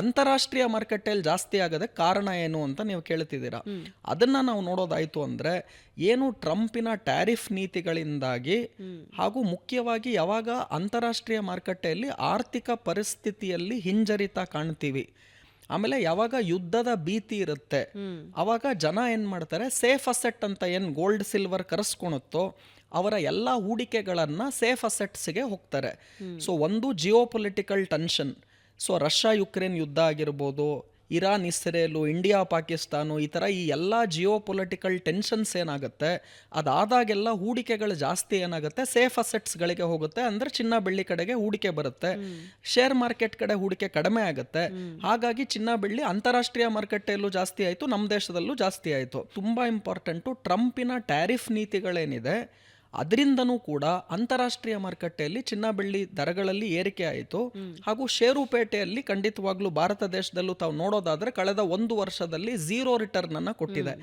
ಅಂತಾರಾಷ್ಟ್ರೀಯ ಮಾರುಕಟ್ಟೆಯಲ್ಲಿ ಜಾಸ್ತಿ ಆಗೋದಕ್ಕೆ ಕಾರಣ ಏನು ಅಂತ ನೀವು ಕೇಳ್ತಿದ್ದೀರಾ. ಅದನ್ನ ನಾವು ನೋಡೋದಾಯ್ತು ಅಂದ್ರೆ ಏನು ಟ್ರಂಪಿನ ಟ್ಯಾರಿಫ್ ನೀತಿಗಳಿಂದಾಗಿ ಹಾಗೂ ಮುಖ್ಯವಾಗಿ ಯಾವಾಗ ಅಂತಾರಾಷ್ಟ್ರೀಯ ಮಾರುಕಟ್ಟೆಯಲ್ಲಿ ಆರ್ಥಿಕ ಪರಿಸ್ಥಿತಿಯಲ್ಲಿ ಹಿಂಜರಿತ ಕಾಣ್ತೀವಿ, ಆಮೇಲೆ ಯಾವಾಗ ಯುದ್ಧದ ಭೀತಿ ಇರುತ್ತೆ ಅವಾಗ ಜನ ಏನ್ ಮಾಡ್ತಾರೆ, ಸೇಫ್ ಅಸೆಟ್ ಅಂತ ಏನ್ ಗೋಲ್ಡ್ ಸಿಲ್ವರ್ ಕರೆಸ್ಕೊಳುತ್ತೋ ಅವರ ಎಲ್ಲ ಹೂಡಿಕೆಗಳನ್ನ ಸೇಫ್ ಅಸೆಟ್ಸ್ಗೆ ಹೋಗ್ತಾರೆ. ಸೊ ಒಂದು Jio political tension, so Russia Ukraine ಯುದ್ಧ ಆಗಿರ್ಬೋದು, ಇರಾನ್ ಇಸ್ರೇಲು, ಇಂಡಿಯಾ ಪಾಕಿಸ್ತಾನ, ಈ ಥರ ಈ ಎಲ್ಲ ಜಿಯೋ ಪೊಲಿಟಿಕಲ್ ಟೆನ್ಷನ್ಸ್ ಏನಾಗುತ್ತೆ, ಅದಾದಾಗೆಲ್ಲ ಹೂಡಿಕೆಗಳು ಜಾಸ್ತಿ ಏನಾಗುತ್ತೆ, ಸೇಫ್ ಅಸೆಟ್ಸ್ಗಳಿಗೆ ಹೋಗುತ್ತೆ. ಅಂದರೆ ಚಿನ್ನ ಬೆಳ್ಳಿ ಕಡೆಗೆ ಹೂಡಿಕೆ ಬರುತ್ತೆ, ಶೇರ್ ಮಾರ್ಕೆಟ್ ಕಡೆ ಹೂಡಿಕೆ ಕಡಿಮೆ ಆಗುತ್ತೆ. ಹಾಗಾಗಿ ಚಿನ್ನ ಬೆಳ್ಳಿ ಅಂತಾರಾಷ್ಟ್ರೀಯ ಮಾರುಕಟ್ಟೆಯಲ್ಲೂ ಜಾಸ್ತಿ ಆಯಿತು, ನಮ್ಮ ದೇಶದಲ್ಲೂ ಜಾಸ್ತಿ ಆಯಿತು. ತುಂಬ ಇಂಪಾರ್ಟೆಂಟು, ಟ್ರಂಪಿನ ಟ್ಯಾರಿಫ್ ನೀತಿಗಳೇನಿದೆ ಅದರಿಂದನೂ ಕೂಡ ಅಂತಾರಾಷ್ಟ್ರೀಯ ಮಾರುಕಟ್ಟೆಯಲ್ಲಿ ಚಿನ್ನ ಬೆಳ್ಳಿ ದರಗಳಲ್ಲಿ ಏರಿಕೆ ಆಯಿತು. ಹಾಗೂ ಷೇರುಪೇಟೆಯಲ್ಲಿ ಖಂಡಿತವಾಗ್ಲೂ ಭಾರತ ದೇಶದಲ್ಲೂ ತಾವು ನೋಡೋದಾದ್ರೆ ಕಳೆದ 1 ವರ್ಷದಲ್ಲಿ 0 ರಿಟರ್ನ್ ಅನ್ನ ಕೊಟ್ಟಿದೆ.